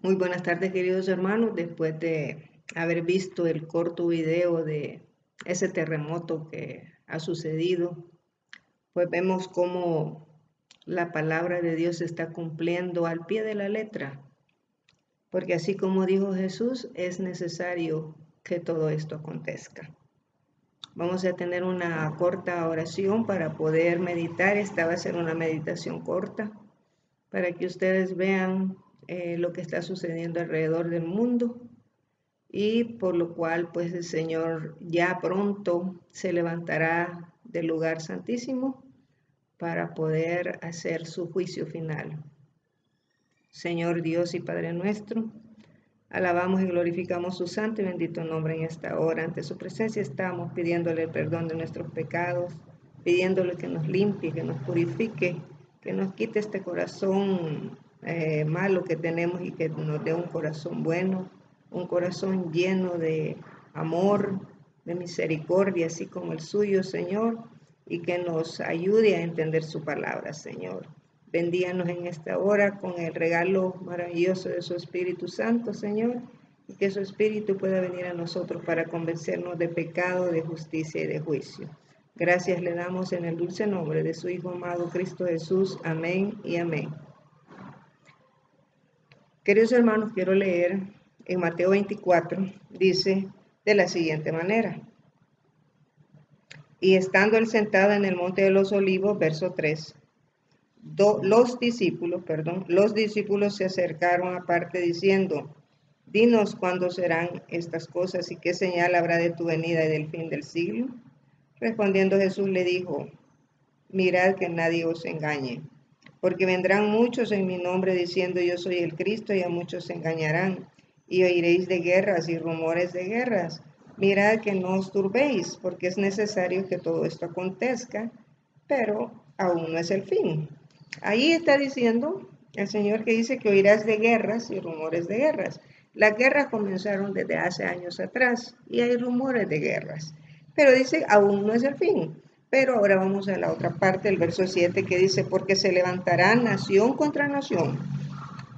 Muy buenas tardes, queridos hermanos. Después de haber visto el corto video de ese terremoto que ha sucedido, pues vemos cómo la palabra de Dios se está cumpliendo al pie de la letra, porque así como dijo Jesús, es necesario que todo esto acontezca. Vamos a tener una corta oración para poder meditar. Esta va a ser una meditación corta para que ustedes vean lo que está sucediendo alrededor del mundo y por lo cual pues el Señor ya pronto se levantará del lugar santísimo para poder hacer su juicio final. Señor Dios y Padre nuestro, alabamos y glorificamos su santo y bendito nombre en esta hora. Ante su presencia estamos pidiéndole el perdón de nuestros pecados, pidiéndole que nos limpie, que nos purifique, que nos quite este corazón malo que tenemos y que nos dé un corazón bueno, un corazón lleno de amor, de misericordia, así como el suyo, Señor, y que nos ayude a entender su palabra, Señor. Bendíganos en esta hora con el regalo maravilloso de su Espíritu Santo, Señor, y que su Espíritu pueda venir a nosotros para convencernos de pecado, de justicia y de juicio. Gracias le damos en el dulce nombre de su Hijo amado Cristo Jesús. Amén y amén. Queridos hermanos, quiero leer en Mateo 24, dice de la siguiente manera. Y estando él sentado en el monte de los olivos, verso 3, los discípulos se acercaron aparte diciendo, dinos cuándo serán estas cosas y qué señal habrá de tu venida y del fin del siglo. Respondiendo Jesús le dijo, mirad que nadie os engañe, porque vendrán muchos en mi nombre diciendo yo soy el Cristo y a muchos se engañarán, y oiréis de guerras y rumores de guerras. Mirad que no os turbéis, porque es necesario que todo esto acontezca, pero aún no es el fin. Ahí está diciendo el Señor que dice que oirás de guerras y rumores de guerras. Las guerras comenzaron desde hace años atrás y hay rumores de guerras. Pero dice, aún no es el fin. Pero ahora vamos a la otra parte, el verso 7, que dice, porque se levantará nación contra nación,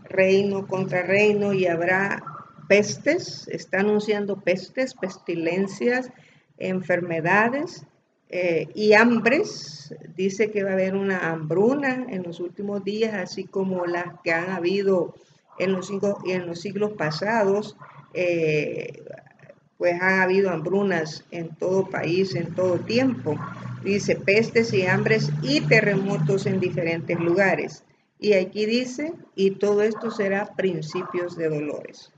reino contra reino, y habrá pestes, está anunciando pestes, pestilencias, enfermedades y hambres. Dice que va a haber una hambruna en los últimos días, así como las que han habido en los siglos pasados. Pues han habido hambrunas en todo país, en todo tiempo. Dice pestes y hambres y terremotos en diferentes lugares. Y aquí dice, y todo esto será principios de dolores.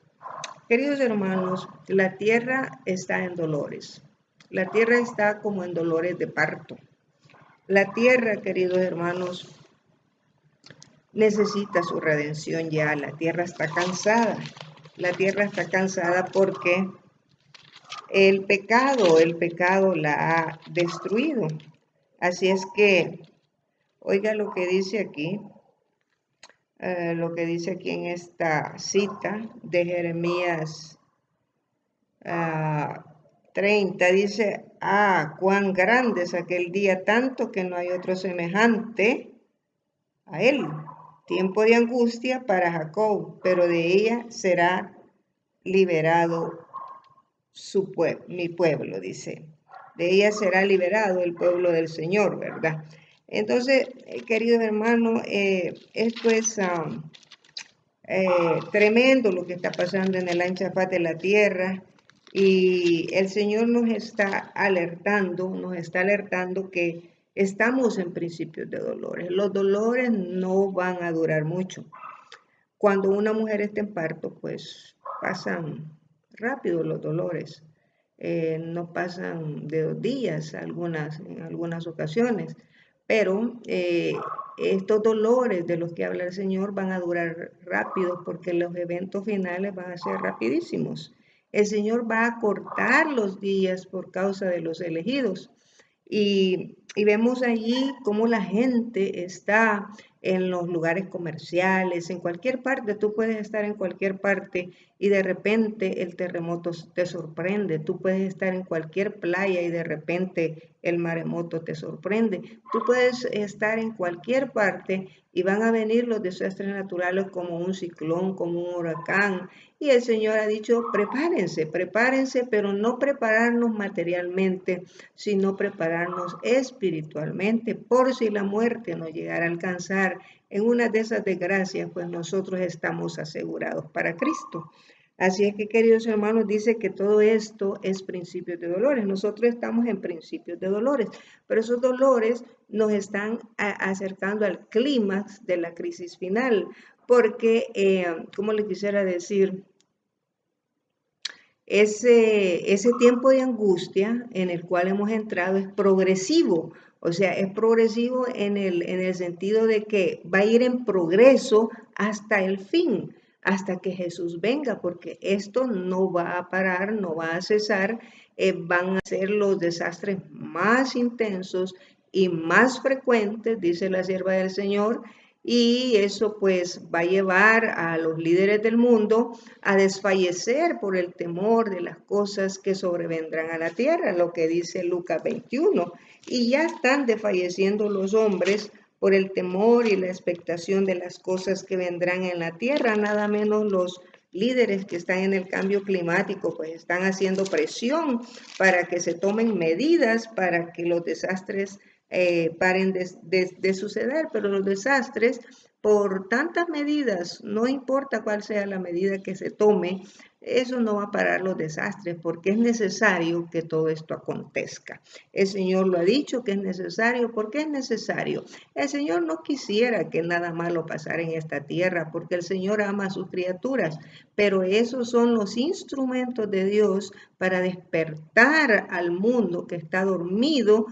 Queridos hermanos, la tierra está en dolores. La tierra está como en dolores de parto. La tierra, queridos hermanos, necesita su redención ya. La tierra está cansada. La tierra está cansada porque el pecado la ha destruido. Así es que, oiga lo que dice aquí, en esta cita de Jeremías 30, dice, cuán grande es aquel día, tanto que no hay otro semejante a él. Tiempo de angustia para Jacob, pero de ella será liberado mi pueblo, dice. De ella será liberado el pueblo del Señor, ¿verdad? Entonces, queridos hermanos, esto es tremendo lo que está pasando en el ancha faz de la tierra, y el Señor nos está alertando que estamos en principios de dolores. Los dolores no van a durar mucho. Cuando una mujer está en parto, pues pasan rápido los dolores. No pasan de 2 días en algunas ocasiones, pero estos dolores de los que habla el Señor van a durar rápido porque los eventos finales van a ser rapidísimos. El Señor va a cortar los días por causa de los elegidos. Y vemos allí cómo la gente está en los lugares comerciales, en cualquier parte, tú puedes estar en cualquier parte y de repente el terremoto te sorprende, tú puedes estar en cualquier playa y de repente el maremoto te sorprende, tú puedes estar en cualquier parte y van a venir los desastres naturales como un ciclón, como un huracán. Y el Señor ha dicho, prepárense, prepárense, pero no prepararnos materialmente, sino prepararnos espiritualmente, por si la muerte nos llegara a alcanzar en una de esas desgracias, pues nosotros estamos asegurados para Cristo. Así es que, queridos hermanos, dice que todo esto es principios de dolores. Nosotros estamos en principios de dolores, pero esos dolores nos están acercando al clímax de la crisis final, porque, como le quisiera decir, ese tiempo de angustia en el cual hemos entrado es progresivo, o sea, es progresivo en el sentido de que va a ir en progreso hasta el fin, hasta que Jesús venga, porque esto no va a parar, no va a cesar, van a ser los desastres más intensos y más frecuentes, dice la sierva del Señor, y eso pues va a llevar a los líderes del mundo a desfallecer por el temor de las cosas que sobrevendrán a la tierra, lo que dice Lucas 21. Y ya están desfalleciendo los hombres por el temor y la expectación de las cosas que vendrán en la tierra, nada menos los líderes que están en el cambio climático, pues están haciendo presión para que se tomen medidas para que los desastres paren de suceder, pero los desastres por tantas medidas, no importa cuál sea la medida que se tome, eso no va a parar los desastres porque es necesario que todo esto acontezca. El Señor lo ha dicho que es necesario. ¿Por qué es necesario? El Señor no quisiera que nada malo pasara en esta tierra porque el Señor ama a sus criaturas, pero esos son los instrumentos de Dios para despertar al mundo que está dormido.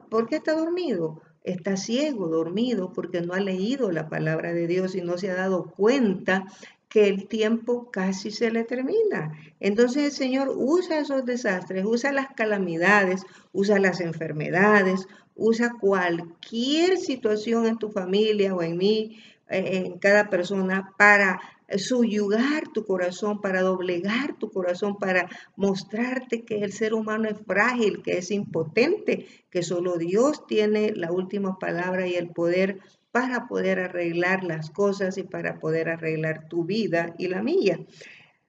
¿Por qué está dormido? Está ciego, dormido, porque no ha leído la palabra de Dios y no se ha dado cuenta que el tiempo casi se le termina. Entonces el Señor usa esos desastres, usa las calamidades, usa las enfermedades, usa cualquier situación en tu familia o en mí, en cada persona, para subyugar tu corazón, para doblegar tu corazón, para mostrarte que el ser humano es frágil, que es impotente, que solo Dios tiene la última palabra y el poder para poder arreglar las cosas y para poder arreglar tu vida y la mía.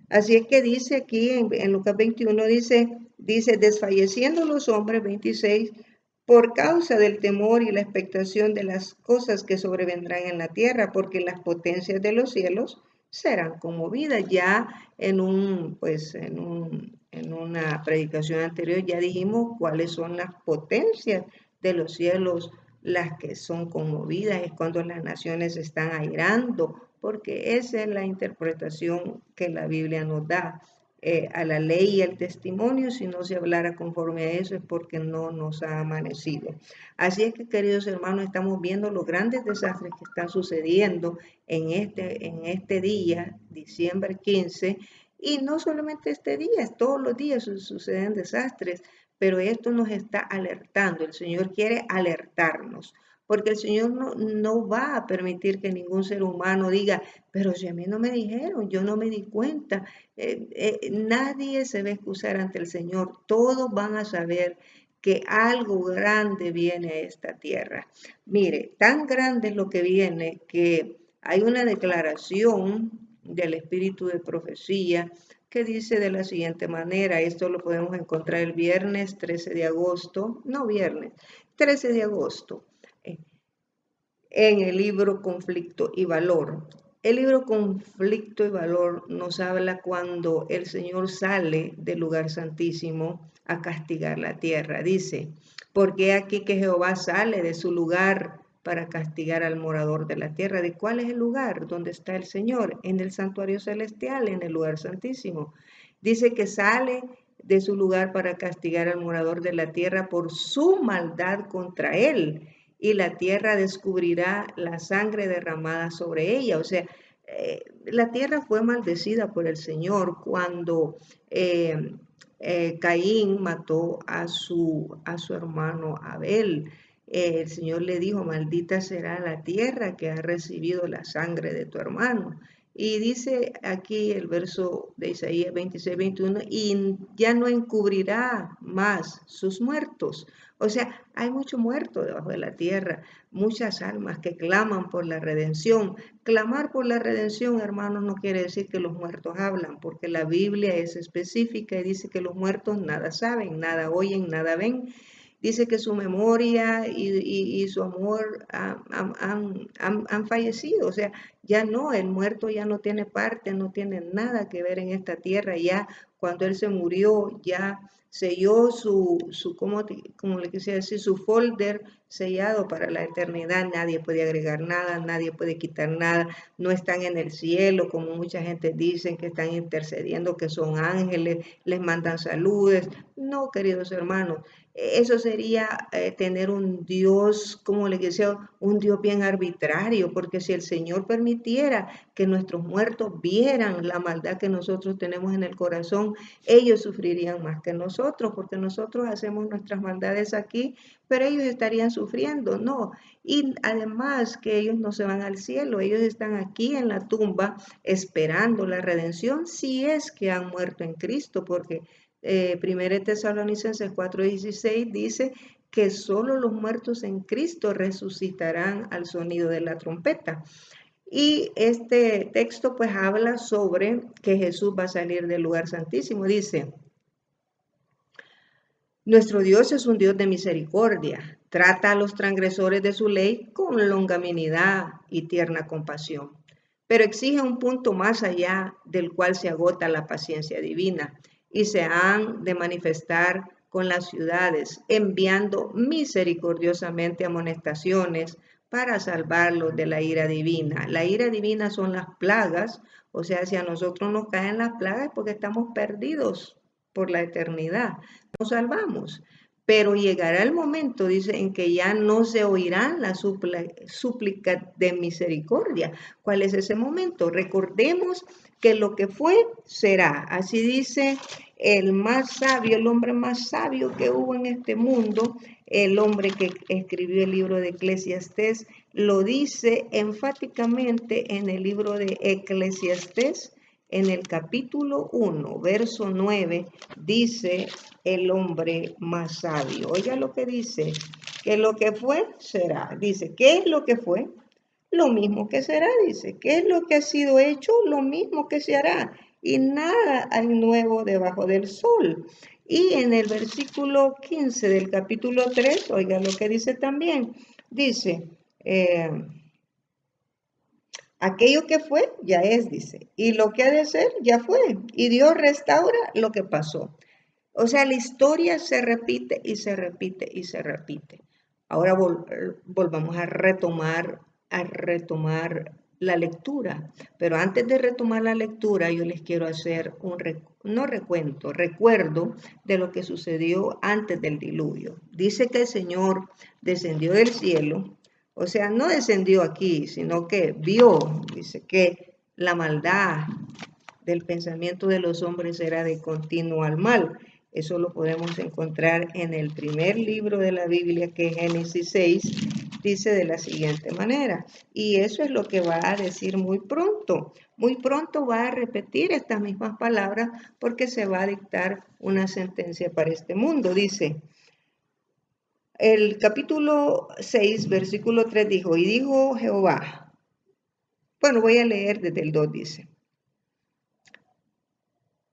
Así es que dice aquí en Lucas 21, dice, desfalleciendo los hombres, 26, por causa del temor y la expectación de las cosas que sobrevendrán en la tierra, porque las potencias de los cielos serán conmovidas. Ya pues, en una predicación anterior ya dijimos cuáles son las potencias de los cielos, las que son conmovidas, es cuando las naciones están airando, porque esa es la interpretación que la Biblia nos da a la ley y al testimonio. Si no se hablara conforme a eso es porque no nos ha amanecido. Así es que, queridos hermanos, estamos viendo los grandes desastres que están sucediendo en este día, diciembre 15, y no solamente este día, todos los días suceden desastres, pero esto nos está alertando. El Señor quiere alertarnos, porque el Señor no va a permitir que ningún ser humano diga, pero si a mí no me dijeron, yo no me di cuenta. Nadie se va a excusar ante el Señor, todos van a saber que algo grande viene a esta tierra. Mire, tan grande es lo que viene que hay una declaración del Espíritu de Profecía que dice de la siguiente manera, esto lo podemos encontrar el viernes 13 de agosto, no viernes, 13 de agosto, en el libro Conflicto y Valor. El libro Conflicto y Valor nos habla cuando el Señor sale del lugar santísimo a castigar la tierra. Dice, porque aquí que Jehová sale de su lugar para castigar al morador de la tierra. ¿De cuál es el lugar donde está el Señor? En el santuario celestial, en el lugar santísimo. Dice que sale de su lugar para castigar al morador de la tierra por su maldad contra él, y la tierra descubrirá la sangre derramada sobre ella. O sea, la tierra fue maldecida por el Señor cuando Caín mató a su hermano Abel. el Señor le dijo, maldita será la tierra que ha recibido la sangre de tu hermano. Y dice aquí el verso de Isaías 26, 21, y ya no encubrirá más sus muertos. O sea, hay mucho muerto debajo de la tierra, muchas almas que claman por la redención. Clamar por la redención, hermanos, no quiere decir que los muertos hablan, porque la Biblia es específica y dice que los muertos nada saben, nada oyen, nada ven. Dice que su memoria y su amor han fallecido. O sea, ya no, el muerto ya no tiene parte, no tiene nada que ver en esta tierra. Ya cuando él se murió, ya selló como le quisiera decir, su folder sellado para la eternidad. Nadie puede agregar nada, nadie puede quitar nada. No están en el cielo, como mucha gente dice, que están intercediendo, que son ángeles, les mandan saludes. No, queridos hermanos, eso sería tener un Dios, como le decía, un Dios bien arbitrario, porque si el Señor permitiera que nuestros muertos vieran la maldad que nosotros tenemos en el corazón, ellos sufrirían más que nosotros, porque nosotros hacemos nuestras maldades aquí, pero ellos estarían sufriendo, no. Y además que ellos no se van al cielo, ellos están aquí en la tumba esperando la redención si es que han muerto en Cristo, porque 1 Tesalonicenses 4:16 dice que solo los muertos en Cristo resucitarán al sonido de la trompeta. Y este texto pues habla sobre que Jesús va a salir del lugar santísimo. Dice, nuestro Dios es un Dios de misericordia, trata a los transgresores de su ley con longanimidad y tierna compasión, pero exige un punto más allá del cual se agota la paciencia divina y se han de manifestar con las ciudades, enviando misericordiosamente amonestaciones para salvarlos de la ira divina. La ira divina son las plagas, o sea, si a nosotros nos caen las plagas es porque estamos perdidos por la eternidad, nos salvamos. Pero llegará el momento, dice, en que ya no se oirán las súplicas de misericordia. ¿Cuál es ese momento? Recordemos que lo que fue, será. Así dice el más sabio, el hombre más sabio que hubo en este mundo, el hombre que escribió el libro de Eclesiastés, lo dice enfáticamente en el libro de Eclesiastés, en el capítulo 1, verso 9, dice el hombre más sabio. Oiga lo que dice, que lo que fue, será. Dice, ¿qué es lo que fue? Lo mismo que será, dice. ¿Qué es lo que ha sido hecho? Lo mismo que se hará. Y nada hay nuevo debajo del sol. Y en el versículo 15 del capítulo 3, oiga lo que dice también. Dice, aquello que fue, ya es, dice. Y lo que ha de ser, ya fue. Y Dios restaura lo que pasó. O sea, la historia se repite y se repite y se repite. Ahora volvamos a retomar la lectura. Pero antes de retomar la lectura, yo les quiero hacer no recuento, recuerdo de lo que sucedió antes del diluvio. Dice que el Señor descendió del cielo, o sea, no descendió aquí, sino que vio, dice que la maldad del pensamiento de los hombres era de continuo al mal. Eso lo podemos encontrar en el primer libro de la Biblia, que es Génesis 6, dice de la siguiente manera. Y eso es lo que va a decir muy pronto. Muy pronto va a repetir estas mismas palabras porque se va a dictar una sentencia para este mundo. Dice, el capítulo 6, versículo 3 dijo, y dijo Jehová. Bueno, voy a leer desde el 2, dice.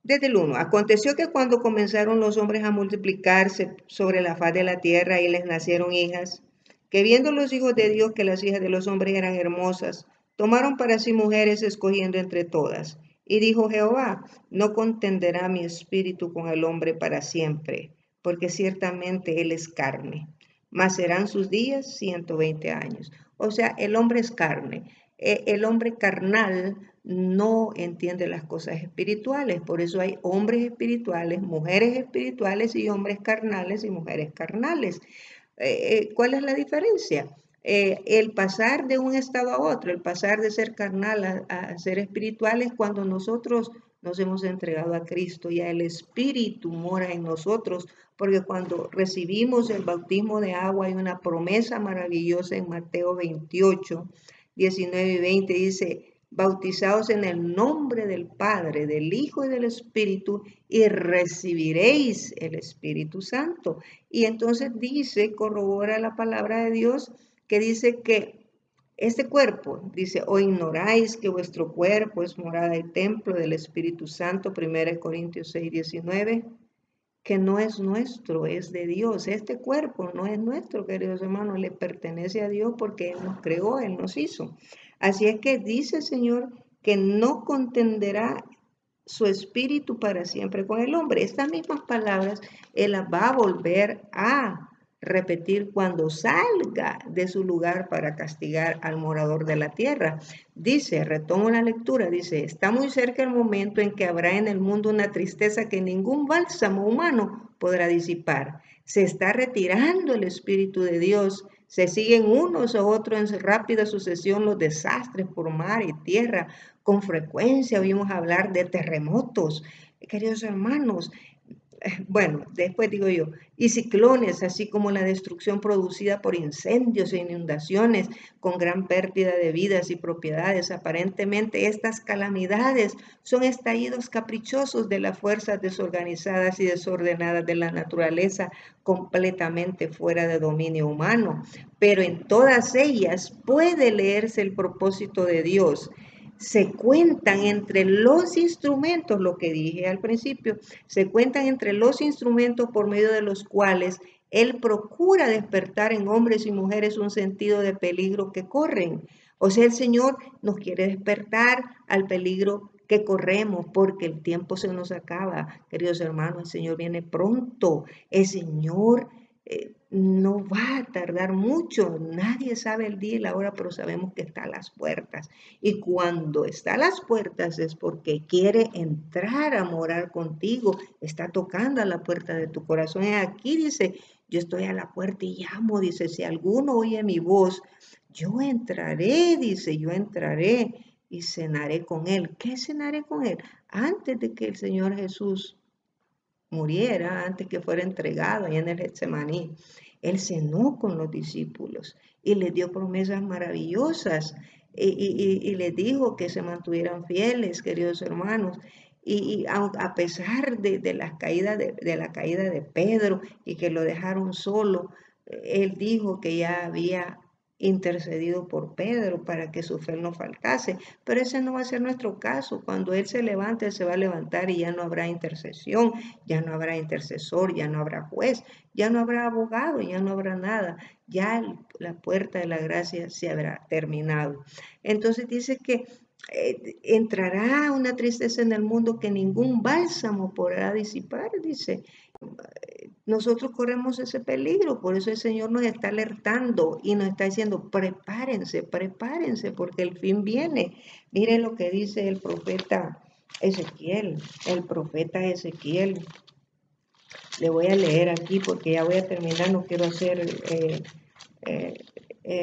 Desde el 1, aconteció que cuando comenzaron los hombres a multiplicarse sobre la faz de la tierra y les nacieron hijas, que viendo los hijos de Dios que las hijas de los hombres eran hermosas, tomaron para sí mujeres escogiendo entre todas. Y dijo Jehová, no contenderá mi espíritu con el hombre para siempre, porque ciertamente él es carne, mas serán sus días 120 años. O sea, el hombre es carne. El hombre carnal no entiende las cosas espirituales, por eso hay hombres espirituales, mujeres espirituales y hombres carnales y mujeres carnales. ¿Cuál es la diferencia? El pasar de un estado a otro, el pasar de ser carnal a ser espiritual es cuando nosotros nos hemos entregado a Cristo, ya el Espíritu mora en nosotros, porque cuando recibimos el bautismo de agua hay una promesa maravillosa en Mateo 28, 19 y 20, dice, bautizados en el nombre del Padre, del Hijo y del Espíritu, y recibiréis el Espíritu Santo. Y entonces dice, corrobora la palabra de Dios, que dice que este cuerpo, dice, o ignoráis que vuestro cuerpo es morada y templo del Espíritu Santo, 1 Corintios 6, 19, que no es nuestro, es de Dios. Este cuerpo no es nuestro, queridos hermanos, le pertenece a Dios porque Él nos creó, Él nos hizo. Así es que dice el Señor que no contenderá su espíritu para siempre con el hombre. Estas mismas palabras Él las va a volver a repetir cuando salga de su lugar para castigar al morador de la tierra. Dice, retomo la lectura, dice, está muy cerca el momento en que habrá en el mundo una tristeza que ningún bálsamo humano podrá disipar. Se está retirando el Espíritu de Dios, se siguen unos a otros en rápida sucesión los desastres por mar y tierra. Con frecuencia oímos hablar de terremotos. Queridos hermanos, bueno, después digo yo, y ciclones, así como la destrucción producida por incendios e inundaciones con gran pérdida de vidas y propiedades. Aparentemente estas calamidades son estallidos caprichosos de las fuerzas desorganizadas y desordenadas de la naturaleza, completamente fuera de dominio humano, pero en todas ellas puede leerse el propósito de Dios. Se cuentan entre los instrumentos, lo que dije al principio, se cuentan entre los instrumentos por medio de los cuales Él procura despertar en hombres y mujeres un sentido de peligro que corren. O sea, el Señor nos quiere despertar al peligro que corremos porque el tiempo se nos acaba. Queridos hermanos, el Señor viene pronto. El Señor no va a tardar mucho. Nadie sabe el día y la hora, pero sabemos que está a las puertas. Y cuando está a las puertas es porque quiere entrar a morar contigo. Está tocando a la puerta de tu corazón. Y aquí dice, yo estoy a la puerta y llamo. Dice, si alguno oye mi voz, yo entraré, dice, yo entraré y cenaré con él. ¿Qué cenaré con él? Antes de que el Señor Jesús muriera, antes que fuera entregado allá en el Getsemaní, Él cenó con los discípulos y les dio promesas maravillosas y les dijo que se mantuvieran fieles, queridos hermanos. Y a pesar de la caída de Pedro y que lo dejaron solo, Él dijo que ya había intercedido por Pedro para que su fe no faltase, pero ese no va a ser nuestro caso. Cuando Él se levante, Él se va a levantar y ya no habrá intercesión, ya no habrá intercesor, ya no habrá juez, ya no habrá abogado, ya no habrá nada, ya la puerta de la gracia se habrá terminado. Entonces dice que entrará una tristeza en el mundo que ningún bálsamo podrá disipar, dice. Nosotros corremos ese peligro, por eso el Señor nos está alertando y nos está diciendo, prepárense, prepárense, porque el fin viene. Miren lo que dice el profeta Ezequiel. Le voy a leer aquí porque ya voy a terminar, no quiero hacer eh,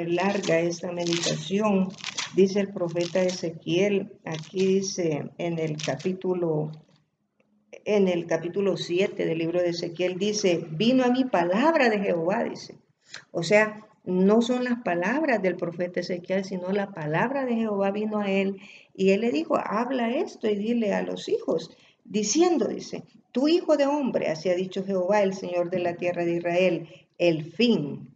larga esta meditación. Dice el profeta Ezequiel, aquí dice en el capítulo 7 del libro de Ezequiel, dice, vino a mí palabra de Jehová, dice. O sea, no son las palabras del profeta Ezequiel, sino la palabra de Jehová vino a él y él le dijo, habla esto y dile a los hijos, diciendo, dice, tu hijo de hombre, así ha dicho Jehová, el Señor de la tierra de Israel, el fin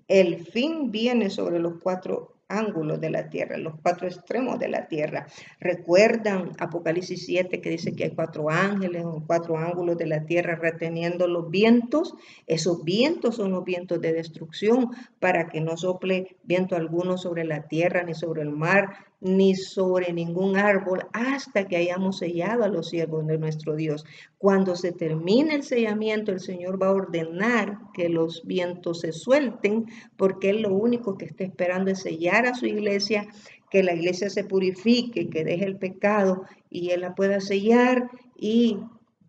viene sobre los cuatro ángulos de la tierra, los cuatro extremos de la tierra. Recuerdan Apocalipsis 7 que dice que hay cuatro ángeles o cuatro ángulos de la tierra reteniendo los vientos. Esos vientos son los vientos de destrucción para que no sople viento alguno sobre la tierra, ni sobre el mar, ni sobre ningún árbol, hasta que hayamos sellado a los siervos de nuestro Dios. Cuando se termine el sellamiento, el Señor va a ordenar que los vientos se suelten, porque Él lo único que está esperando es sellar a su iglesia, que la iglesia se purifique, que deje el pecado y Él la pueda sellar y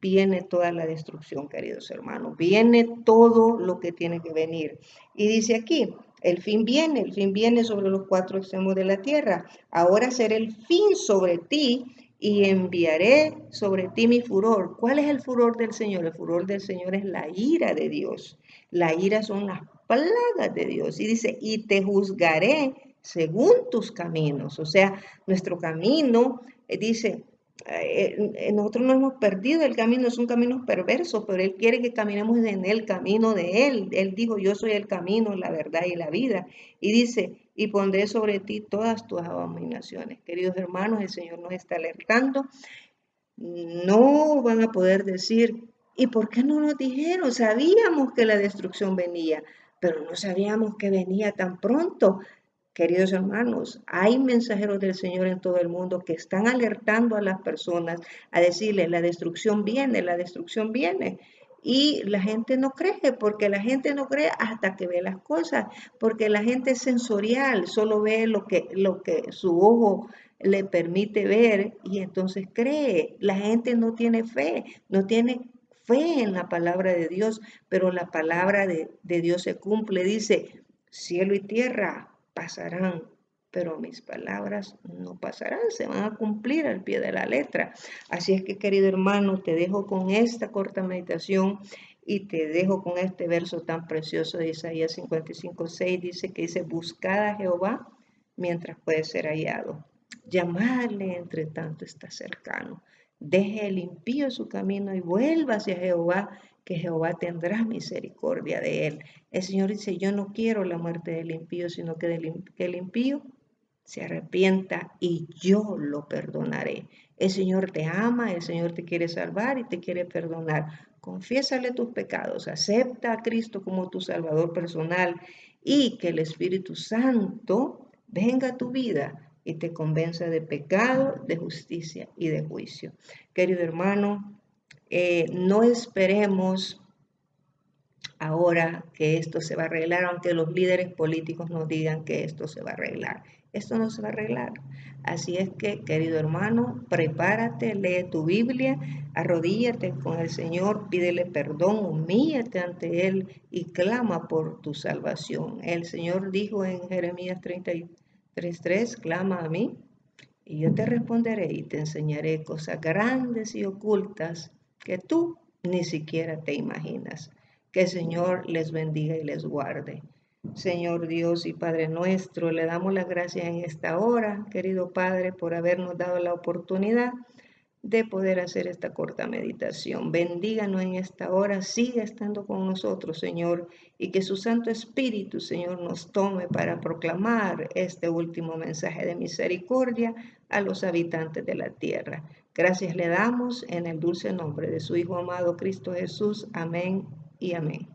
viene toda la destrucción, queridos hermanos. Viene todo lo que tiene que venir. Y dice aquí, el fin viene sobre los cuatro extremos de la tierra. Ahora será el fin sobre ti y enviaré sobre ti mi furor. ¿Cuál es el furor del Señor? El furor del Señor es la ira de Dios. La ira son las plagas de Dios. Y dice, y te juzgaré según tus caminos. O sea, nuestro camino, dice, nosotros no hemos perdido el camino, es un camino perverso, pero Él quiere que caminemos en el camino de Él. Él dijo, yo soy el camino, la verdad y la vida. Y dice, y pondré sobre ti todas tus abominaciones. Queridos hermanos, el Señor nos está alertando. No van a poder decir, ¿y por qué no nos dijeron? Sabíamos que la destrucción venía, pero no sabíamos que venía tan pronto. Queridos hermanos, hay mensajeros del Señor en todo el mundo que están alertando a las personas a decirles, la destrucción viene, la destrucción viene. Y la gente no cree, porque la gente no cree hasta que ve las cosas, porque la gente es sensorial, solo ve lo que su ojo le permite ver y entonces cree. La gente no tiene fe, no tiene fe en la palabra de Dios, pero la palabra de Dios se cumple. Dice, cielo y tierra pasarán, pero mis palabras no pasarán, se van a cumplir al pie de la letra. Así es que, querido hermano, te dejo con esta corta meditación y te dejo con este verso tan precioso de Isaías 55:6. Dice, buscad a Jehová mientras puede ser hallado. Llamadle entre tanto está cercano. Deje el impío su camino y vuelva hacia Jehová, que Jehová tendrá misericordia de él. El Señor dice, yo no quiero la muerte del impío, sino que el impío se arrepienta y yo lo perdonaré. El Señor te ama, el Señor te quiere salvar y te quiere perdonar. Confiésale tus pecados, acepta a Cristo como tu Salvador personal y que el Espíritu Santo venga a tu vida y te convenza de pecado, de justicia y de juicio. Querido hermano, no esperemos ahora que esto se va a arreglar, aunque los líderes políticos nos digan que esto se va a arreglar. Esto no se va a arreglar. Así es que, querido hermano, prepárate, lee tu Biblia, arrodíllate con el Señor, pídele perdón, humíllate ante Él y clama por tu salvación. El Señor dijo en Jeremías 33:3, clama a mí y yo te responderé y te enseñaré cosas grandes y ocultas que tú ni siquiera te imaginas. Que el Señor les bendiga y les guarde. Señor Dios y Padre nuestro, le damos las gracias en esta hora, querido Padre, por habernos dado la oportunidad de poder hacer esta corta meditación. Bendíganos en esta hora, siga estando con nosotros, Señor, y que su Santo Espíritu, Señor, nos tome para proclamar este último mensaje de misericordia a los habitantes de la tierra. Gracias le damos en el dulce nombre de su Hijo amado Cristo Jesús. Amén y amén.